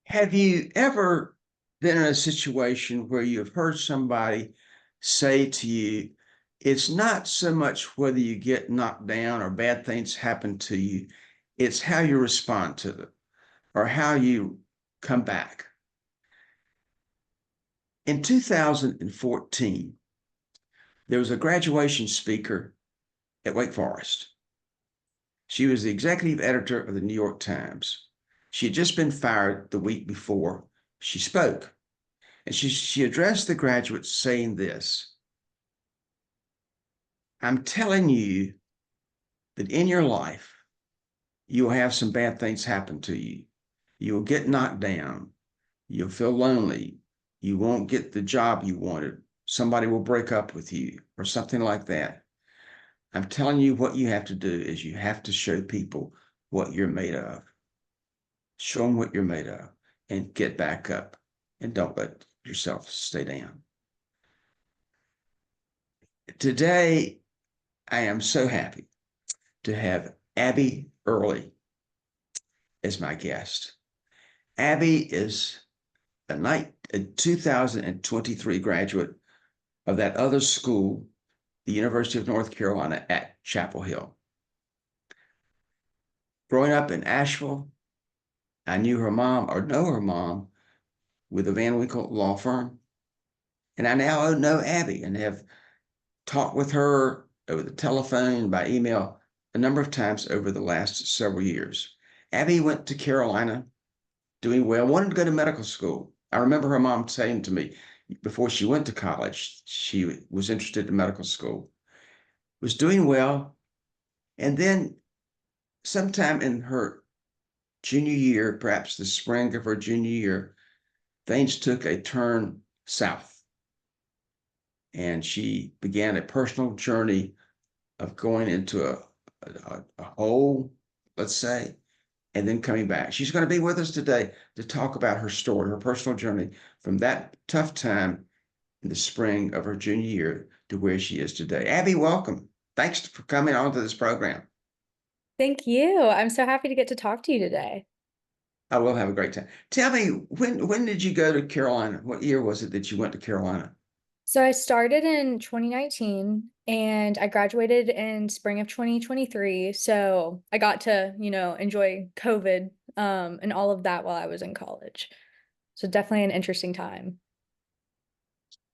Have you ever been in a situation where you have heard somebody say to you, it's not so much whether you get knocked down or bad things happen to you, it's how you respond to them or how you come back? In 2014, there was a graduation speaker at Wake Forest. She was the executive editor of the New York Times. She had just been fired the week before she spoke. And she addressed the graduates saying this: I'm telling you that in your life, you'll have some bad things happen to you. You'll get knocked down. You'll feel lonely. You won't get the job you wanted. Somebody will break up with you or something like that. I'm telling you, what you have to do is you have to show people what you're made of. Show them what you're made of and get back up and don't let yourself stay down. Today, I am so happy to have Abbie Earley as my guest. Abbie is a 2023 graduate of that other school, the University of North Carolina at Chapel Hill. Growing up in Asheville, I knew her mom, or know her mom, with the Van Winkle law firm. And I now know Abbie and have talked with her over the telephone, by email, a number of times over the last several years. Abbie went to Carolina, doing well, wanted to go to medical school. I remember her mom saying to me before she went to college, she was interested in medical school, was doing well. And then sometime in her junior year, perhaps the spring of her junior year, things took a turn south. And she began a personal journey of going into a hole, let's say, and then coming back. She's going to be with us today to talk about her story, her personal journey from that tough time in the spring of her junior year to where she is today. Abbie, welcome. Thanks for coming on to this program. Thank you. I'm so happy to get to talk to you today. I will have a great time. Tell me, when did you go to Carolina? What year was it that you went to Carolina? So I started in 2019 and I graduated in spring of 2023. So I got to, enjoy COVID and all of that while I was in college. So definitely an interesting time.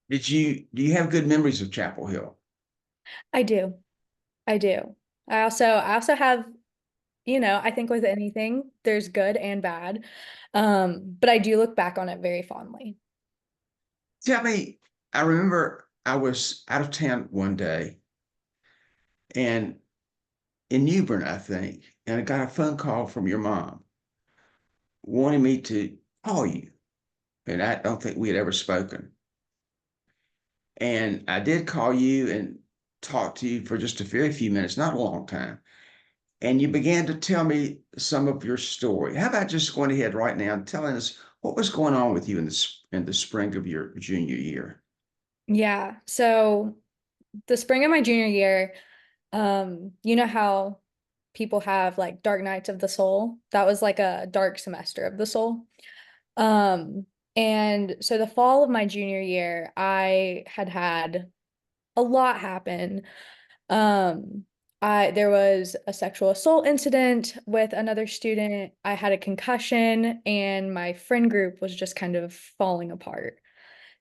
Do you have good memories of Chapel Hill? I do. I do. I also have, I think with anything, there's good and bad. But I do look back on it very fondly. Tell me, I remember I was out of town one day and in Newbern, I think, and I got a phone call from your mom wanting me to call you. And I don't think we had ever spoken. And I did call you and talk to you for just a very few minutes, not a long time. And you began to tell me some of your story. How about just going ahead right now and telling us what was going on with you in the spring of your junior year? Yeah. So the spring of my junior year, you know how people have like dark nights of the soul? That was like a dark semester of the soul. Um, and so the fall of my junior year, I had a lot happen. Um, there was a sexual assault incident with another student. I had a concussion, and my friend group was just kind of falling apart.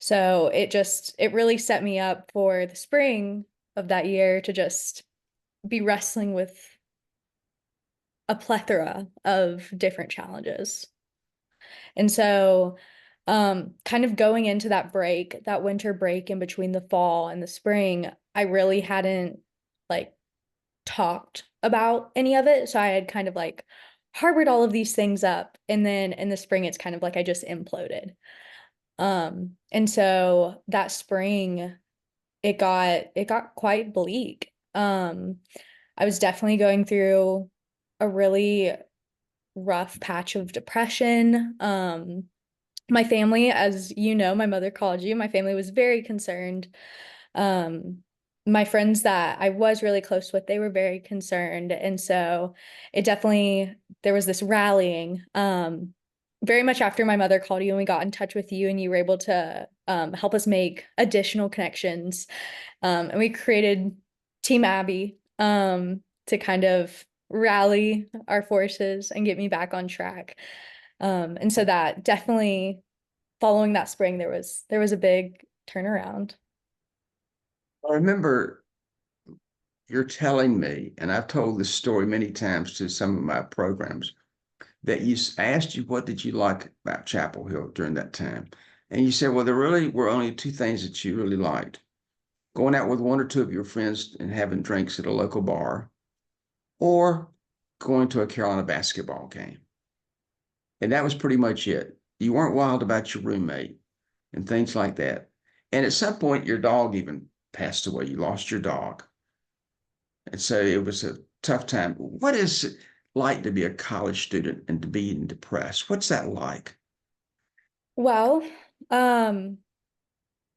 So it really set me up for the spring of that year to just be wrestling with a plethora of different challenges. And so, kind of going into that winter break in between the fall and the spring, I really hadn't like talked about any of it. So I had kind of like harbored all of these things up. And then in the spring, it's kind of like I just imploded. And so that spring, it got quite bleak. I was definitely going through a really rough patch of depression. My family, as you know, my mother called you, my family was very concerned. Um, my friends that I was really close with, they were very concerned. And so it definitely, there was this rallying. very much after my mother called you and we got in touch with you and you were able to help us make additional connections. And we created Team Abbie to kind of rally our forces and get me back on track. And so that definitely following that spring, there was a big turnaround. I remember you're telling me, and I've told this story many times to some of my programs, that I asked you what did you like about Chapel Hill during that time, and you said, well, there really were only two things that you really liked: going out with one or two of your friends and having drinks at a local bar, or going to a Carolina basketball game. And that was pretty much it. You weren't wild about your roommate and things like that. And at some point, your dog even passed away. You lost your dog. And so it was a tough time. What is it like to be a college student and to be depressed? What's that like? Well, um,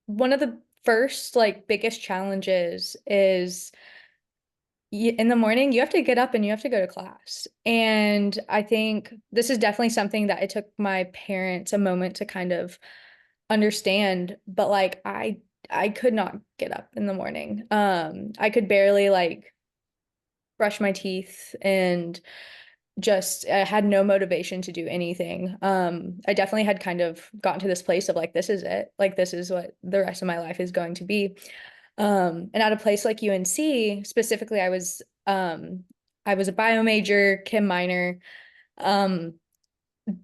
one of the first like biggest challenges is in the morning you have to get up and you have to go to class. And I think this is definitely something that it took my parents a moment to kind of understand, but like I could not get up in the morning. I could barely like brush my teeth and just I had no motivation to do anything. I definitely had kind of gotten to this place of like, this is it. Like, this is what the rest of my life is going to be. And at a place like UNC, specifically, I was a bio major, chem minor. Um,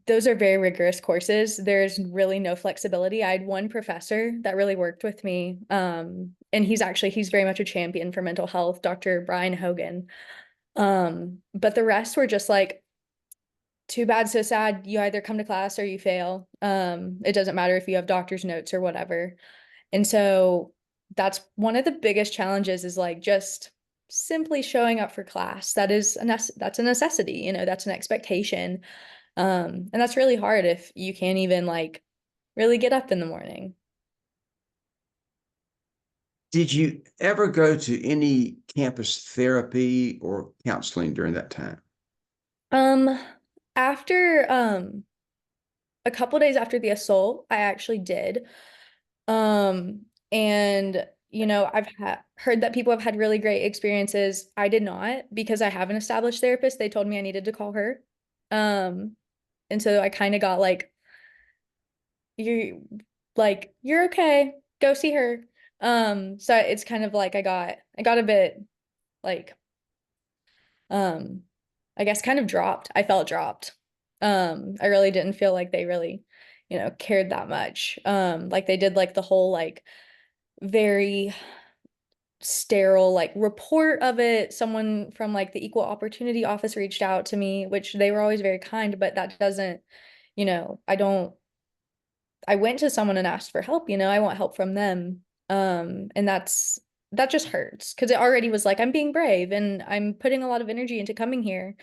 those are very rigorous courses. There's really no flexibility. I had one professor that really worked with me. And he's very much a champion for mental health, Dr. Brian Hogan. But the rest were just like, too bad, so sad. You either come to class or you fail. It doesn't matter if you have doctor's notes or whatever. And so that's one of the biggest challenges is like just simply showing up for class. That's a necessity, that's an expectation. And that's really hard if you can't even like really get up in the morning. Did you ever go to any campus therapy or counseling during that time? Um, after a couple days after the assault, I actually did. And I've heard that people have had really great experiences. I did not because I have an established therapist. They told me I needed to call her. Um, and so I kind of got like, you you're okay, go see her. So it's kind of like I got a bit like um I guess kind of dropped. I felt dropped. I really didn't feel like they really, cared that much. Like they did like the whole like very sterile like report of it. Someone from like the equal opportunity office reached out to me, which they were always very kind, but that doesn't, I don't I went to someone and asked for help, I want help from them. And that just hurts because it already was like I'm being brave and I'm putting a lot of energy into coming here.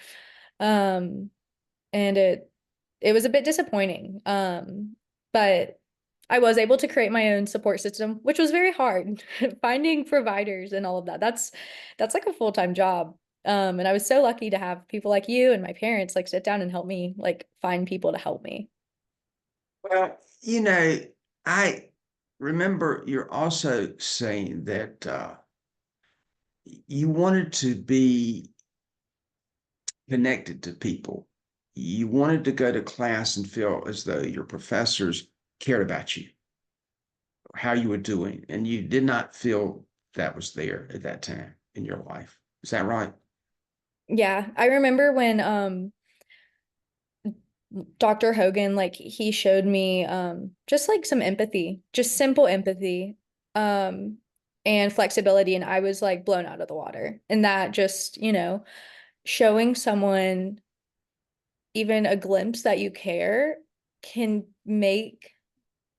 Um, and it was a bit disappointing. But I was able to create my own support system, which was very hard. Finding providers and all of that. That's like a full-time job. And I was so lucky to have people like you and my parents like sit down and help me like find people to help me. Well, I remember you're also saying that you wanted to be connected to people. You wanted to go to class and feel as though your professors cared about you, how you were doing, and you did not feel that was there at that time in your life. Is that right? Yeah, I remember when Dr. Hogan, like he showed me just like some empathy, just simple empathy, um, and flexibility, and I was like blown out of the water. And that just, showing someone even a glimpse that you care can make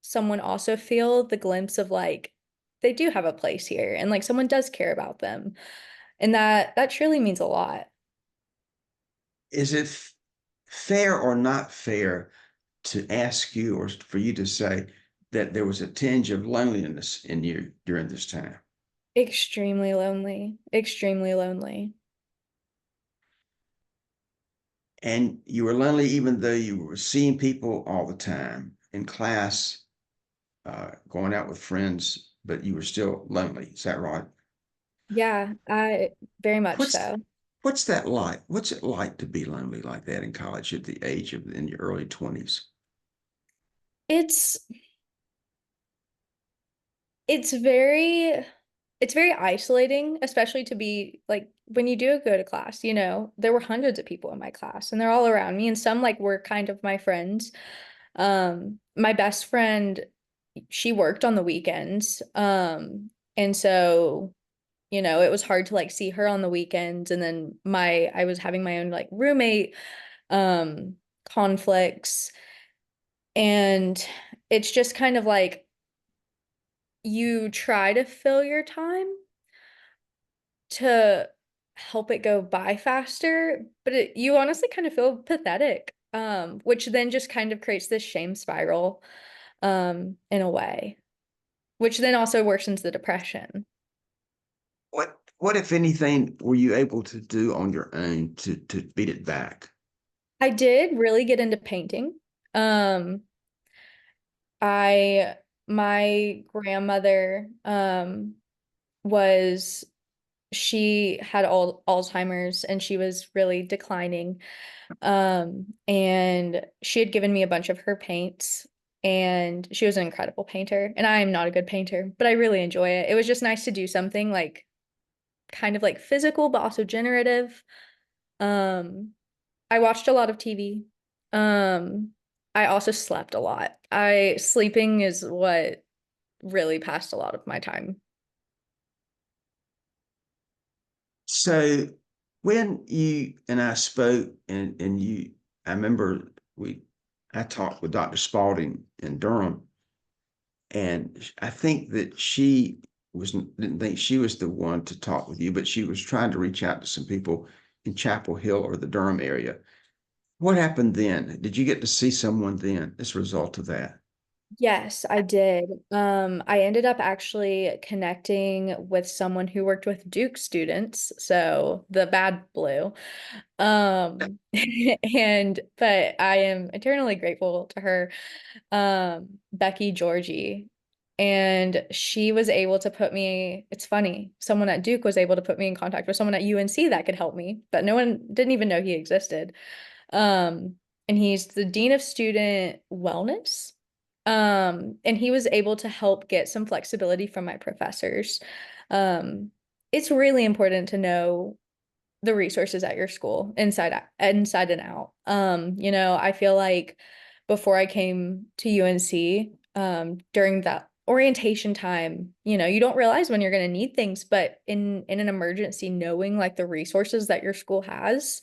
someone also feel the glimpse of like they do have a place here and like someone does care about them. And that truly means a lot. Is it fair or not fair to ask you or for you to say that there was a tinge of loneliness in you during this time? Extremely lonely, extremely lonely. And you were lonely even though you were seeing people all the time in class, going out with friends, but you were still lonely. Is that right? Yeah, I very much What's so. what's that like? What's it like to be lonely like that in college at the age of in your early 20s? It's it's very it's very isolating, especially to be like when you do go to class, there were hundreds of people in my class and they're all around me and some like were kind of my friends. My best friend, she worked on the weekends. And so, it was hard to like see her on the weekends. And then I was having my own like roommate conflicts. And it's just kind of like you try to fill your time to help it go by faster, but you honestly kind of feel pathetic, which then just kind of creates this shame spiral, in a way, which then also worsens the depression. What if anything were you able to do on your own to beat it back? I did really get into painting. Um, I my grandmother was she had Alzheimer's and she was really declining. And she had given me a bunch of her paints and she was an incredible painter. And I am not a good painter, but I really enjoy it. It was just nice to do something like kind of like physical, but also generative. Um, I watched a lot of TV. Um, I also slept a lot. I sleeping is what really passed a lot of my time. So when you and I spoke and you, I remember I talked with Dr. Spalding in Durham, and I think that she didn't think she was the one to talk with you, but she was trying to reach out to some people in Chapel Hill or the Durham area. What happened then? Did you get to see someone then as a result of that? Yes, I did. I ended up actually connecting with someone who worked with Duke students, so the bad blue. But I am eternally grateful to her, Becky Georgie. And she was able to put me, it's funny, someone at Duke was able to put me in contact with someone at UNC that could help me, but no one didn't even know he existed. Um, and he's the dean of student wellness. And he was able to help get some flexibility from my professors. Um, it's really important to know the resources at your school inside and out. I feel like before I came to UNC, during that orientation time, you don't realize when you're going to need things, but in an emergency, knowing like the resources that your school has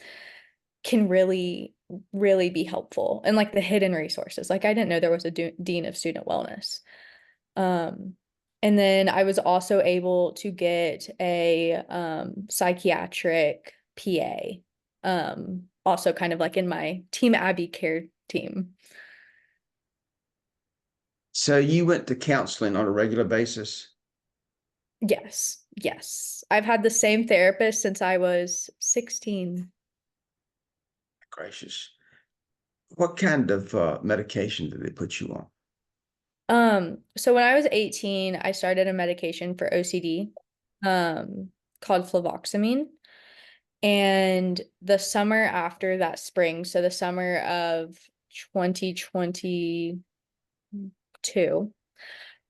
can really, really be helpful. And like the hidden resources. Like I didn't know there was a dean of student wellness. Um, and then I was also able to get a psychiatric PA, also kind of like in my Team Abbie care team. So you went to counseling on a regular basis? Yes, yes. I've had the same therapist since I was 16. Gracious. What kind of medication did they put you on? So when I was 18, I started a medication for OCD, called fluvoxamine. And the summer after that spring, so the summer of 2022,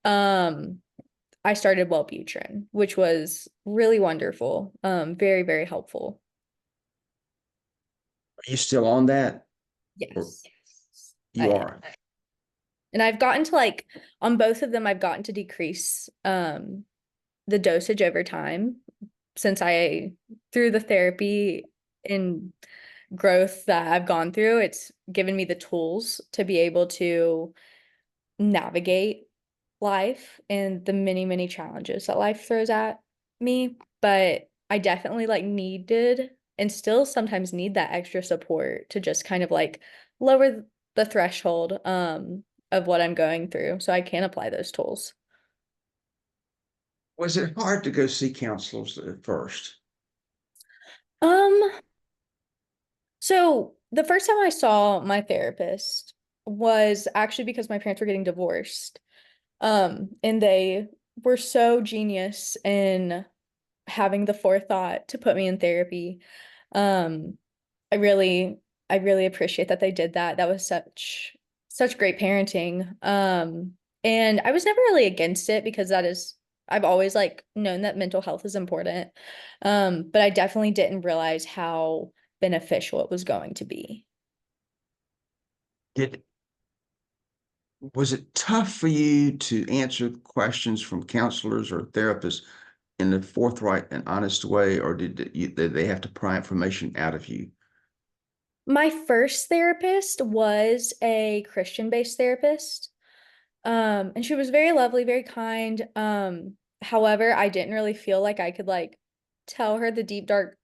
um, I started Wellbutrin, which was really wonderful, very, very helpful. Are you still on that? Or Yes, I you am. are? And I've gotten to like on both of them, I've gotten to decrease the dosage over time since I through the therapy and growth that I've gone through, it's given me the tools to be able to navigate life and the many, many challenges that life throws at me. But I definitely like needed and still sometimes need that extra support to just kind of like lower the threshold of what I'm going through so I can apply those tools. Was it hard to go see counselors at first? Um, so The first time I saw my therapist was actually because my parents were getting divorced. And they were so genius in having the forethought to put me in therapy. Um, I really, I really appreciate that they did that. That was such great parenting. And I was never really against it because I've always like known that mental health is important. But I definitely didn't realize how beneficial it was going to be. Did Was it tough for you to answer questions from counselors or therapists in a forthright and honest way, or did they have to pry information out of you? My first therapist was a Christian-based therapist. And she was very lovely, very kind. However, I didn't really feel like I could like tell her the deep dark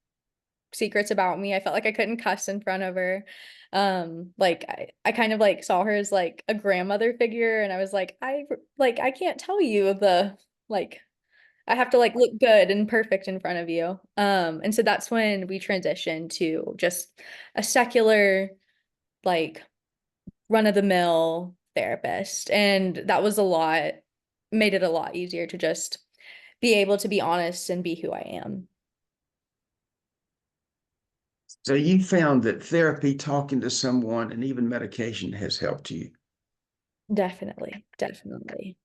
secrets about me. I felt like I couldn't cuss in front of her. Like I kind of like saw her as like a grandmother figure, and I was like, I can't tell you the like I have to like look good and perfect in front of you. And so that's when we transitioned to just a secular, like run-of-the-mill therapist. And that was made it a lot easier to just be able to be honest and be who I am. So you found that therapy, talking to someone, and even medication has helped you. Definitely, definitely.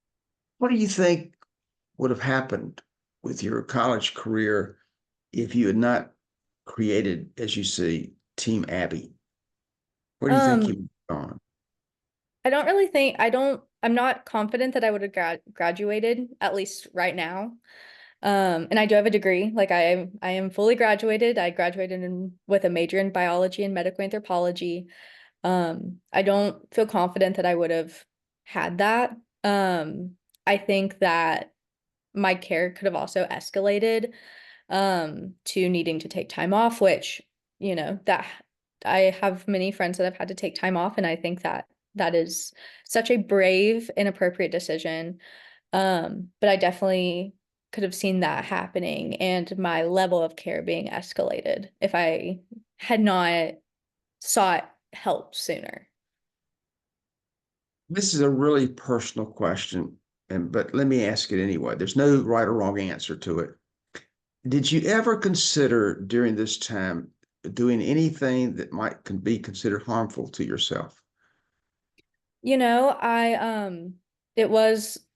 What do you think would have happened with your college career if you had not created, as you see, Team Abbie? Where do you think Um, you would have gone? I don't really think I'm not confident that I would have graduated, at least right now. And I do have a degree. Like I am fully graduated. I graduated with a major in biology and medical anthropology. I don't feel confident that I would have had that. Um, I think that my care could have also escalated to needing to take time off, which, that I have many friends that have had to take time off, and I think that that is such a brave and appropriate decision. But I definitely could have seen that happening and my level of care being escalated if I had not sought help sooner. This is a really personal question, but let me ask it anyway. There's no right or wrong answer to it. Did you ever consider during this time doing anything that might can be considered harmful to yourself? I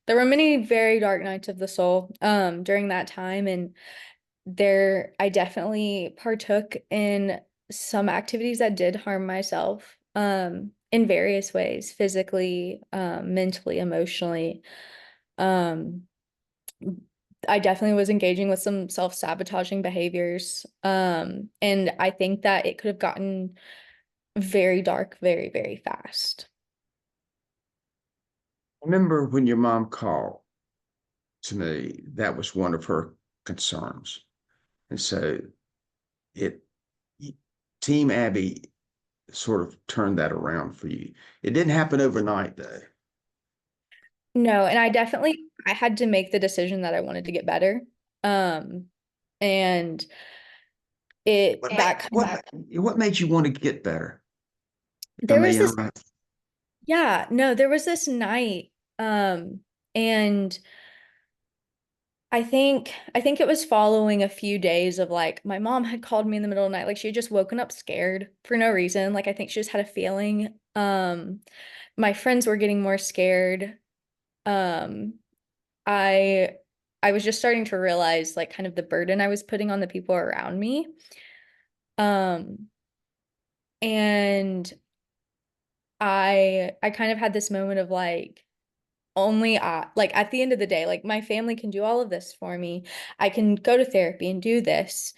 there were many very dark nights of the soul during that time, and I definitely partook in some activities that did harm myself in various ways, physically, mentally, emotionally. Um I definitely was engaging with some self-sabotaging behaviors. And I think that it could have gotten very dark very, very fast. Remember when your mom called to me, that was one of her concerns. And so it Team Abbie sort of turned that around for you. It didn't happen overnight though. No, and I had to make the decision that I wanted to get better. Um, and it What made that kind what made you want to get better? If I there may was this interrupt. yeah, no, there was this night, and I think it was following a few days of like my mom had called me in the middle of the night, like she had just woken up scared for no reason. Like I think she just had a feeling. My friends were getting more scared. Um, I I was just starting to realize like kind of the burden I was putting on the people around me. Um, and I kind of had this moment of like only I like at the end of the day, like my family can do all of this for me. I can go to therapy and do this.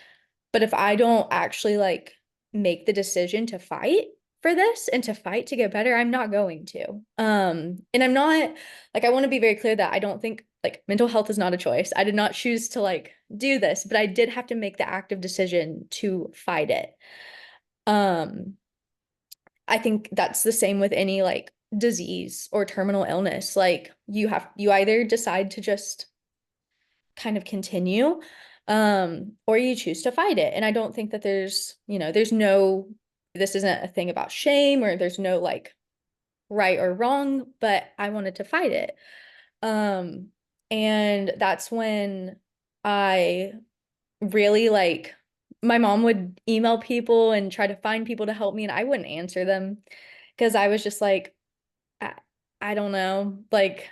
But if I don't actually like make the decision to fight for this and to fight to get better, I'm not going to. And I'm not like I want to be very clear that I don't think like mental health is not a choice. I did not choose to like do this, but I did have to make the active decision to fight it. Um, I think that's the same with any like disease or terminal illness. Like you either decide to just kind of continue or you choose to fight it. And I don't think that there's no this isn't a thing about shame or there's no like right or wrong, but I wanted to fight it. Um, and that's when I really like my mom would email people and try to find people to help me, and I wouldn't answer them because I was just like, I, I don't know, like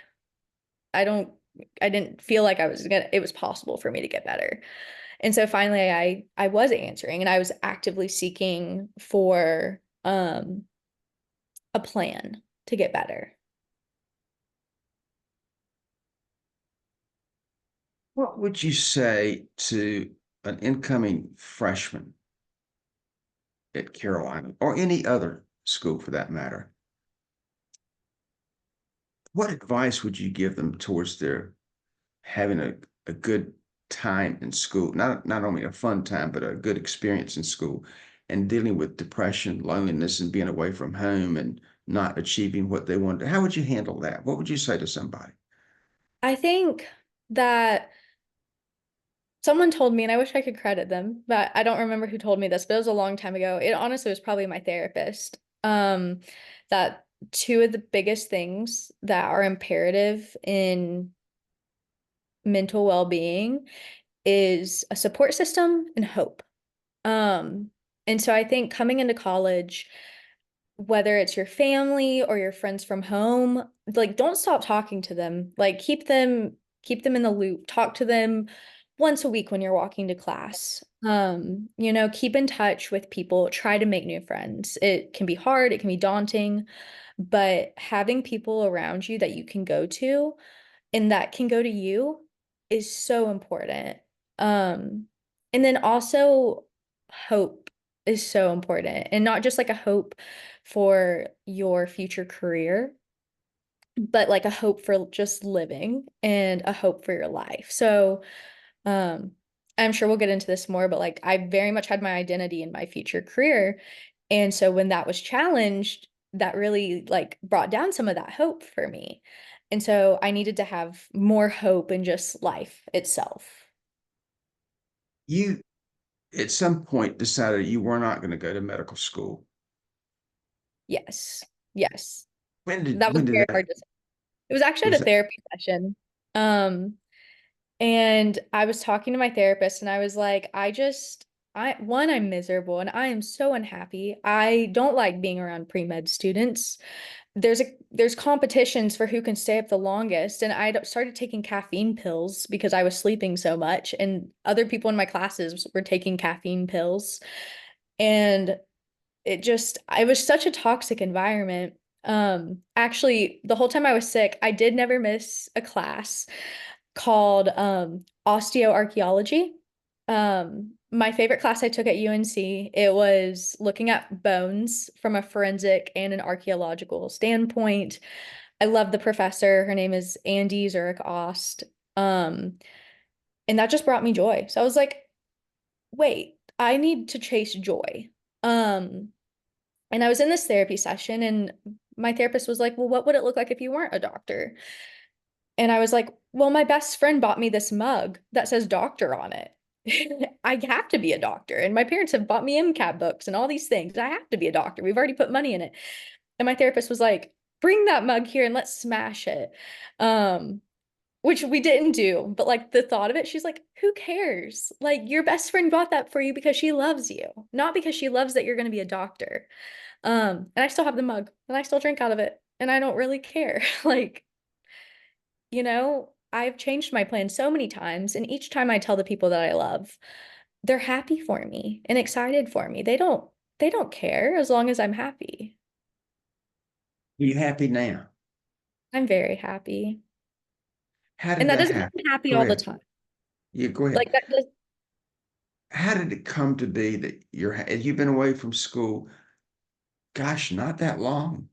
I don't, I didn't feel like it was possible for me to get better. And so finally I was answering and I was actively seeking for a plan to get better. What would you say to an incoming freshman at Carolina or any other school for that matter? What advice would you give them towards their having a good time in school? Not only a fun time, but a good experience in school and dealing with depression, loneliness, and being away from home and not achieving what they wanted. How would you handle that? What would you say to somebody? I think that someone told me, and I wish I could credit them, but I don't remember who told me this, but it was a long time ago. It honestly was probably my therapist. That two of the biggest things that are imperative in mental well-being is a support system and hope. Um, and so I think coming into college, whether it's your family or your friends from home, like don't stop talking to them. Like keep them in the loop. Talk to them once a week when you're walking to class. Keep in touch with people, try to make new friends. It can be hard, it can be daunting, but having people around you that you can go to and that can go to you is so important. Um, and then also hope is so important, and not just like a hope for your future career, but like a hope for just living and a hope for your life. So, um, I'm sure we'll get into this more, but like I very much had my identity in my future career. And so when that was challenged, that really like brought down some of that hope for me. And so I needed to have more hope in just life itself. You at some point decided you were not going to go to medical school. Yes. Yes. When That did was when did very that hard to say. It was actually was at a that? therapy session. Um, And I was talking to my therapist and I was like, I'm miserable and I am so unhappy. I don't like being around pre-med students. There's competitions for who can stay up the longest. And I started taking caffeine pills because I was sleeping so much. And other people in my classes were taking caffeine pills. And it was such a toxic environment. Actually, the whole time I was sick, I did never miss a class called osteoarchaeology. My favorite class I took at UNC, it was looking at bones from a forensic and an archaeological standpoint. I love the professor. Her name is Andy Zurich Ost. Um, and that just brought me joy. So I was like, wait, I need to chase joy. Um, and I was in this therapy session, and my therapist was like, well, what would it look like if you weren't a doctor? And I was like, well, my best friend bought me this mug that says doctor on it. I have to be a doctor. And my parents have bought me MCAT books and all these things. I have to be a doctor. We've already put money in it. And my therapist was like, bring that mug here and let's smash it. Um, which we didn't do. But like the thought of it, she's like, who cares? Like your best friend bought that for you because she loves you, not because she loves that you're going to be a doctor. And I still have the mug and I still drink out of it and I don't really care. Like, I've changed my plan so many times, and each time I tell the people that I love, they're happy for me and excited for me. They don't care as long as I'm happy. Are you happy now? I'm very happy. How And did that that doesn't mean happen? I'm happy Go all the ahead. time. Yeah, go ahead. Like that does How did it come to be that you've been away from school? Gosh, not that long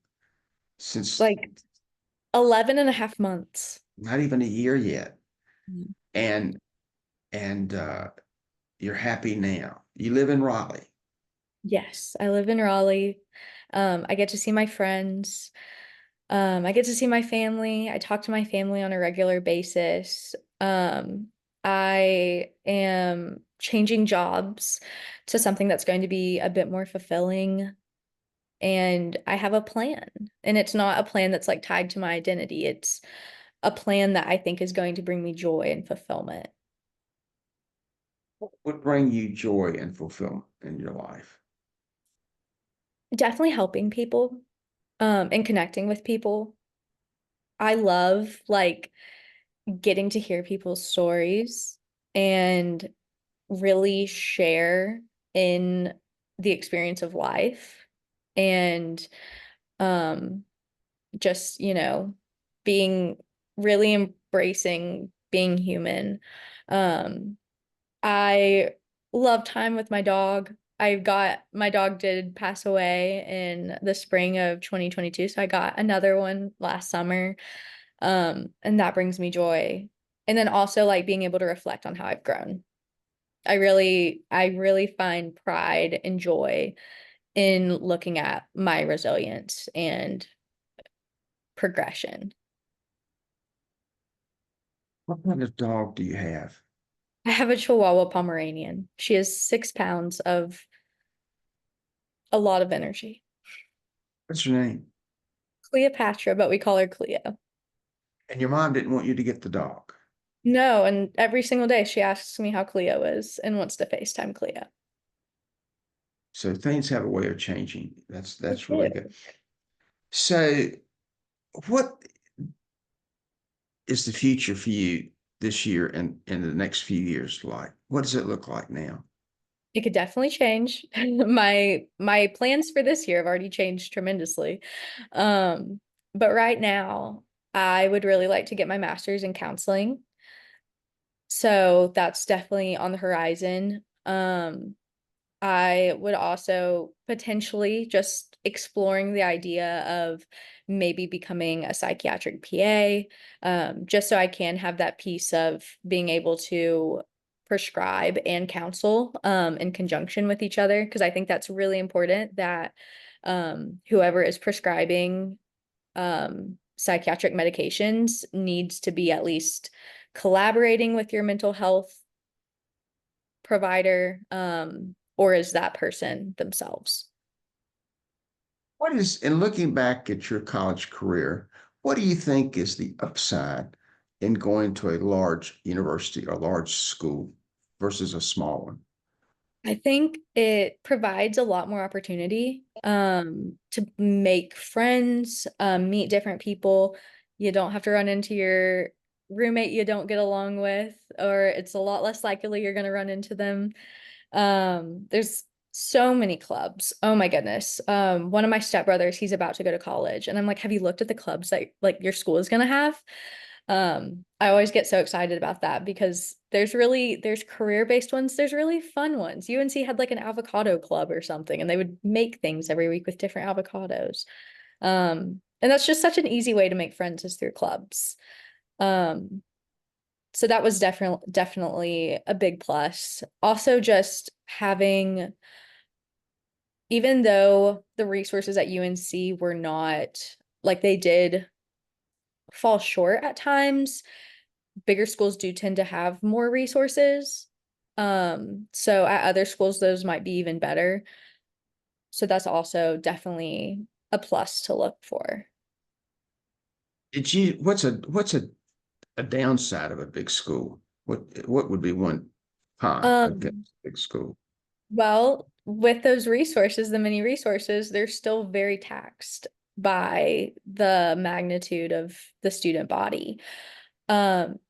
since like 11 and a half months. not even a year yet, Mm. and and you're happy now. You live in Raleigh. Yes, I live in Raleigh. I get to see my friends. I get to see my family. I talk to my family on a regular basis. I am changing jobs to something that's going to be a bit more fulfilling. and I have a plan. And it's not a plan that's like tied to my identity. It's a plan that I think is going to bring me joy and fulfillment. What would bring you joy and fulfillment in your life? Definitely helping people, and connecting with people. I love like getting to hear people's stories and really share in the experience of life and um just, being really embracing being human. Um I love time with my dog. My dog did pass away in the spring of 2022, so I got another one last summer. And that brings me joy. And then also like being able to reflect on how I've grown. I really find pride and joy in looking at my resilience and progression. What kind of dog do you have? I have a Chihuahua Pomeranian. She has 6 pounds of a lot of energy. What's your name? Cleopatra, but we call her Cleo. And your mom didn't want you to get the dog. No, and every single day she asks me how Cleo is and wants to FaceTime Cleo. So things have a way of changing. They That's really do. good. So what is the future for you this year and in the next few years like? What does it look like now? It could definitely change. My plans for this year have already changed tremendously. Um, but right now, I would really like to get my master's in counseling. So that's definitely on the horizon. I would also potentially just exploring the idea of maybe becoming a psychiatric PA, just so I can have that piece of being able to prescribe and counsel in conjunction with each other, because I think that's really important that whoever is prescribing psychiatric medications needs to be at least collaborating with your mental health provider, or is that person themselves? What is, in looking back at your college career, what do you think is the upside in going to a large university or large school versus a small one? I think it provides a lot more opportunity to make friends, meet different people. You don't have to run into your roommate you don't get along with, or it's a lot less likely you're going to run into them. There's so many clubs. Oh my goodness. One of my stepbrothers, he's about to go to college, and I'm like, have you looked at the clubs that like your school is gonna have? I always get so excited about that because there's career-based ones, there's really fun ones. UNC had like an avocado club or something, and they would make things every week with different avocados. And that's just such an easy way to make friends is through clubs. Um, so that was definitely a big plus. Also, just having, even though the resources at UNC were not like they did fall short at times, bigger schools do tend to have more resources. So at other schools, those might be even better. So that's also definitely a plus to look for. Did you, what's a downside of a big school? What would be one con Um, against a big school? Well, with those resources, the many resources, they're still very taxed by the magnitude of the student body.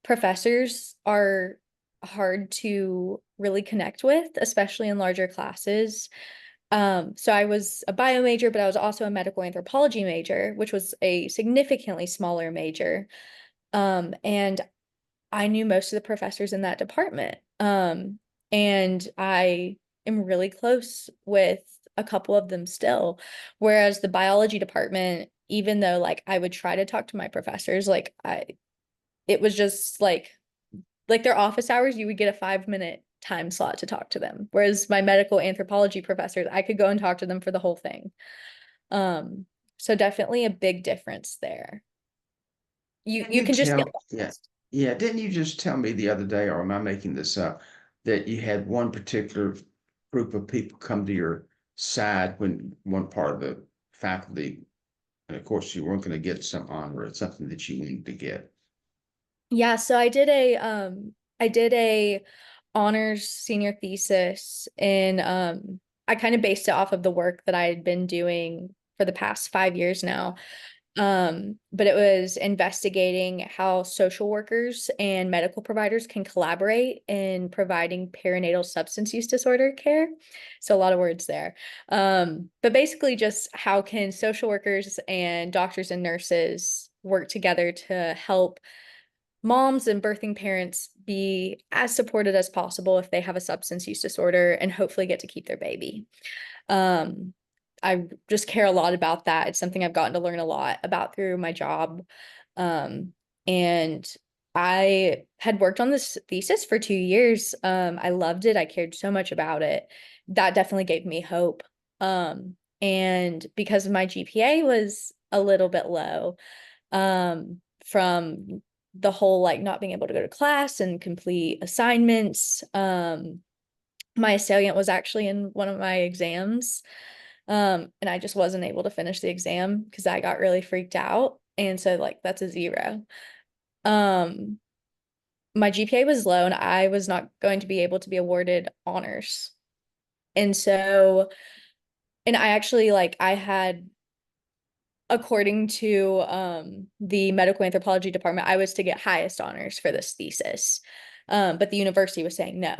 Professors are hard to really connect with, especially in larger classes. So I was a bio major, but I was also a medical anthropology major, which was a significantly smaller major. And I knew most of the professors in that department. And I am really close with a couple of them still. Whereas the biology department, even though like I would try to talk to my professors, it was just like their office hours, you would get a 5 minute time slot to talk to them. Whereas my medical anthropology professors, I could go and talk to them for the whole thing. Um, so definitely a big difference there. You Didn't you you can just get tell, yeah, lost. yeah, didn't you just tell me the other day, or am I making this up, that you had one particular group of people come to your side when one part of the faculty, and of course you weren't going to get some honor. It's something that you needed to get. Yeah, so I did a honors senior thesis in I kind of based it off of the work that I had been doing for the past 5 years now. But it was investigating how social workers and medical providers can collaborate in providing perinatal substance use disorder care. So a lot of words there. But basically just how can social workers and doctors and nurses work together to help moms and birthing parents be as supported as possible if they have a substance use disorder and hopefully get to keep their baby. Um, I just care a lot about that. It's something I've gotten to learn a lot about through my job. Um, and I had worked on this thesis for 2 years. I loved it. I cared so much about it. That definitely gave me hope. And because my GPA was a little bit low, from the whole like not being able to go to class and complete assignments, my assailant was actually in one of my exams. And I just wasn't able to finish the exam because I got really freaked out. And so like that's a 0. Um, my GPA was low and I was not going to be able to be awarded honors. And so, and I actually like I had, according to the medical anthropology department, I was to get highest honors for this thesis. But the university was saying no.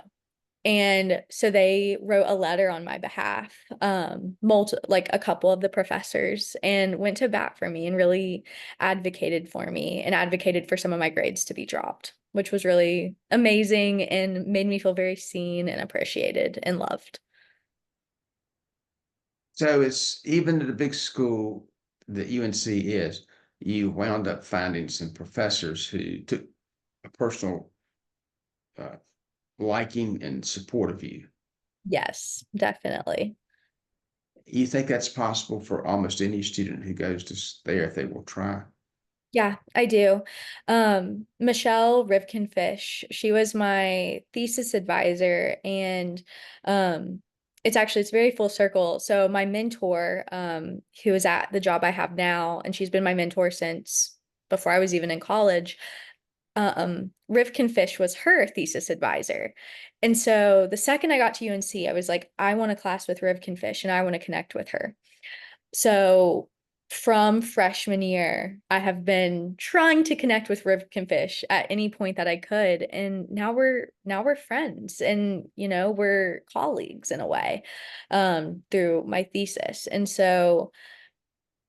And so they wrote a letter on my behalf, like a couple of the professors, and went to bat for me and really advocated for me and advocated for some of my grades to be dropped, which was really amazing and made me feel very seen and appreciated and loved. So it's even at a big school that UNC is, you wound up finding some professors who took a personal uh, liking and support of you. Yes, definitely. You think that's possible for almost any student who goes to there if they will try? Yeah, I do. Michelle Rivkin-Fish, she was my thesis advisor, and um, it's very full circle. So my mentor, who is at the job I have now, and she's been my mentor since before I was even in college. Rivkin-Fish was her thesis advisor. And so the second I got to UNC, I was like, I want a class with Rivkin-Fish and I want to connect with her. So from freshman year, I have been trying to connect with Rivkin Fish at any point that I could. And now we're friends and we're colleagues in a way, through my thesis. And so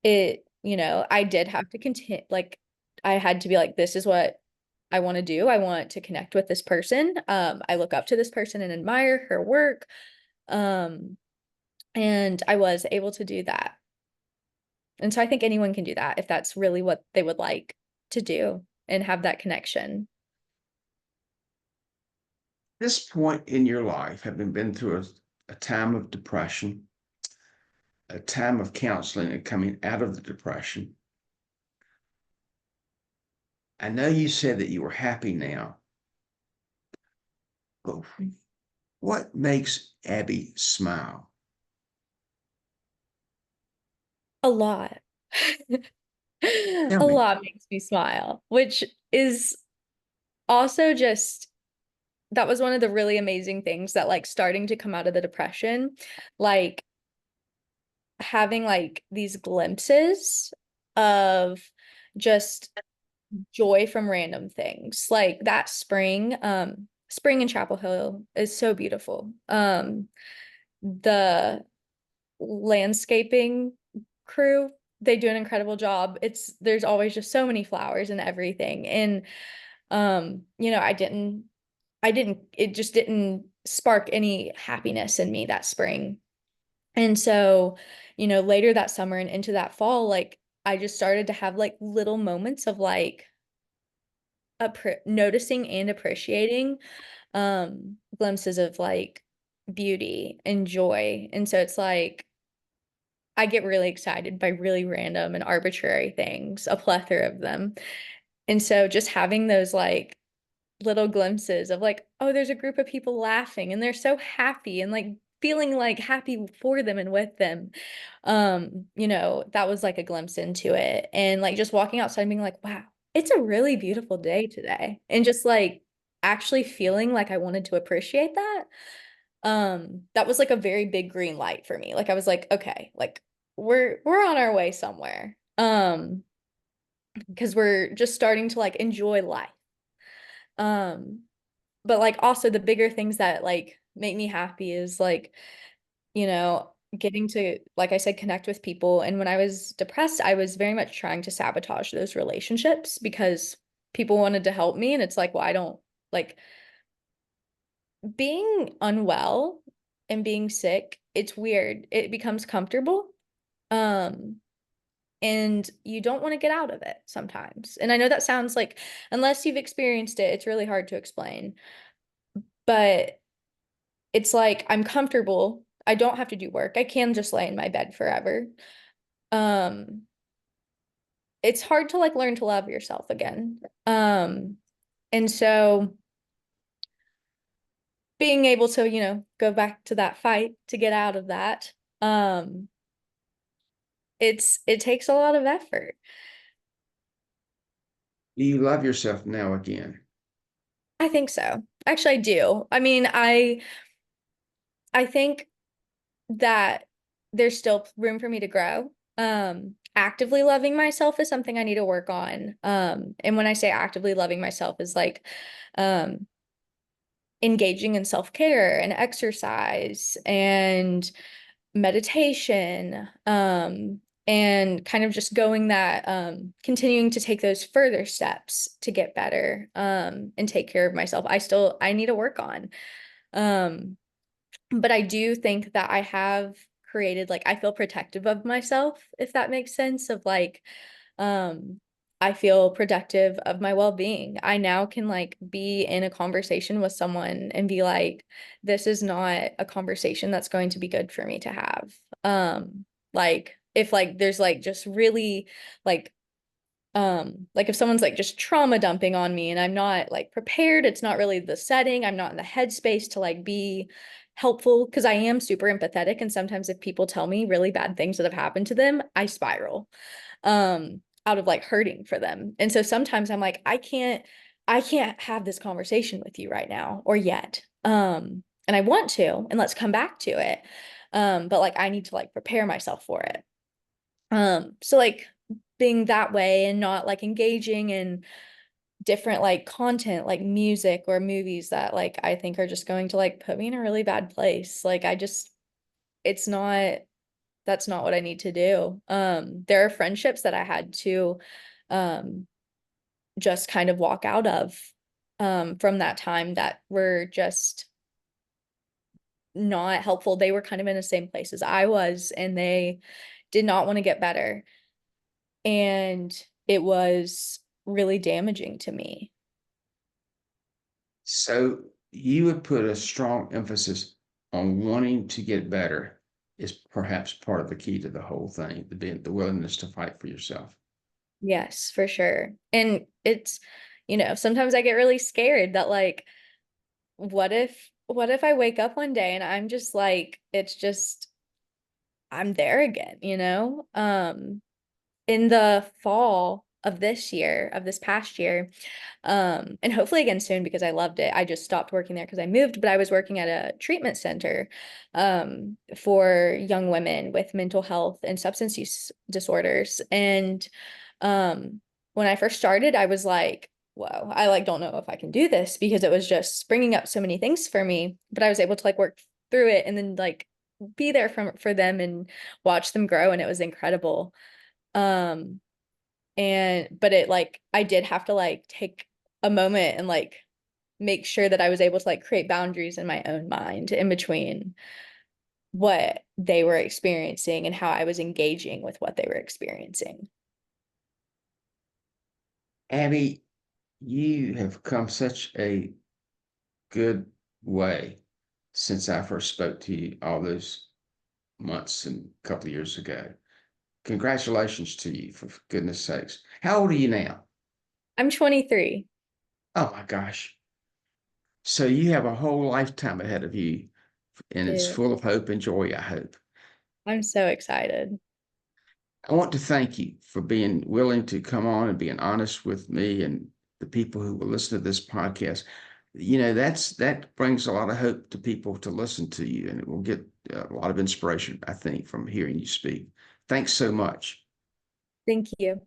I did have to continue, like I had to be like, this is what I want to do. I want to connect with this person. I look up to this person and admire her work. Um, and I was able to do that. And so I think anyone can do that if that's really what they would like to do and have that connection. This point in your life, having been through a time of depression, a time of counseling and coming out of the depression, I know you said that you were happy now, but what makes Abbie smile? A lot. Tell A me. lot makes me smile, which is also just that was one of the really amazing things that like starting to come out of the depression, like having like these glimpses of just joy from random things. Like that spring in Chapel Hill is so beautiful. The landscaping crew, they do an incredible job. There's always just so many flowers and everything. And I didn't it just didn't spark any happiness in me that spring. And so, later that summer and into that fall, like I just started to have like little moments of like noticing and appreciating glimpses of like beauty and joy. And so it's like I get really excited by really random and arbitrary things, a plethora of them. And so just having those like little glimpses of like, oh, there's a group of people laughing and they're so happy and like feeling like happy for them and with them. That was like a glimpse into it. And like just walking outside and being like, wow, it's a really beautiful day today. And just like actually feeling like I wanted to appreciate that. That was like a very big green light for me. Like I was like, okay, like we're on our way somewhere. Because we're just starting to like enjoy life. Um, but like also the bigger things that like make me happy is like, getting to, like I said, connect with people. And when I was depressed, I was very much trying to sabotage those relationships because people wanted to help me. And it's like, well, I don't like being unwell and being sick. It's weird. It becomes comfortable. Um, and you don't want to get out of it sometimes. And I know that sounds like, unless you've experienced it, it's really hard to explain. But it's like I'm comfortable. I don't have to do work. I can just lay in my bed forever. Um, it's hard to like learn to love yourself again. And so being able to, go back to that fight to get out of that, it takes a lot of effort. Do you love yourself now again? I think so. Actually, I do. I mean, I think that there's still room for me to grow. Actively loving myself is something I need to work on. And when I say actively loving myself is like um engaging in self-care and exercise and meditation, and kind of just going that continuing to take those further steps to get better, and take care of myself. I need to work on. Um, but I do think that I have created, like, I feel protective of myself, if that makes sense, of like, um, I feel protective of my well-being. I now can like be in a conversation with someone and be like, this is not a conversation that's going to be good for me to have. Like if like there's like just really like if someone's like just trauma dumping on me and I'm not like prepared, it's not really the setting, I'm not in the headspace to like be helpful because I am super empathetic, and sometimes if people tell me really bad things that have happened to them, I spiral out of like hurting for them. And so sometimes I'm like, I can't have this conversation with you right now or yet. And I want to, and let's come back to it. But like I need to like prepare myself for it. So like being that way and not like engaging in different like content like music or movies that like I think are just going to like put me in a really bad place. Like it's not that's not what I need to do. There are friendships that I had to um just kind of walk out of from that time that were just not helpful. They were kind of in the same place as I was, and they did not want to get better. And it was really damaging to me. So you would put a strong emphasis on wanting to get better is perhaps part of the key to the whole thing, the willingness to fight for yourself. Yes, for sure. And it's, sometimes I get really scared that like, what if I wake up one day and I'm just like, it's just, I'm there again, in the fall of this past year, and hopefully again soon because I loved it. I just stopped working there because I moved, but I was working at a treatment center for young women with mental health and substance use disorders. And um, when I first started, I was like, whoa, I like don't know if I can do this because it was just bringing up so many things for me, but I was able to like work through it and then like be there for them and watch them grow, and it was incredible. Um, but it like I did have to like take a moment and like make sure that I was able to like create boundaries in my own mind in between what they were experiencing and how I was engaging with what they were experiencing. Abbie, you have come such a good way since I first spoke to you all those months and a couple of years ago. Congratulations to you, for goodness sakes. How old are you now? I'm 23. Oh my gosh. So you have a whole lifetime ahead of you and it's do. full of hope and joy, I hope. I'm so excited. I want to thank you for being willing to come on and being honest with me and the people who will listen to this podcast. That brings a lot of hope to people to listen to you, and it will get a lot of inspiration, I think, from hearing you speak. Thanks so much. Thank you.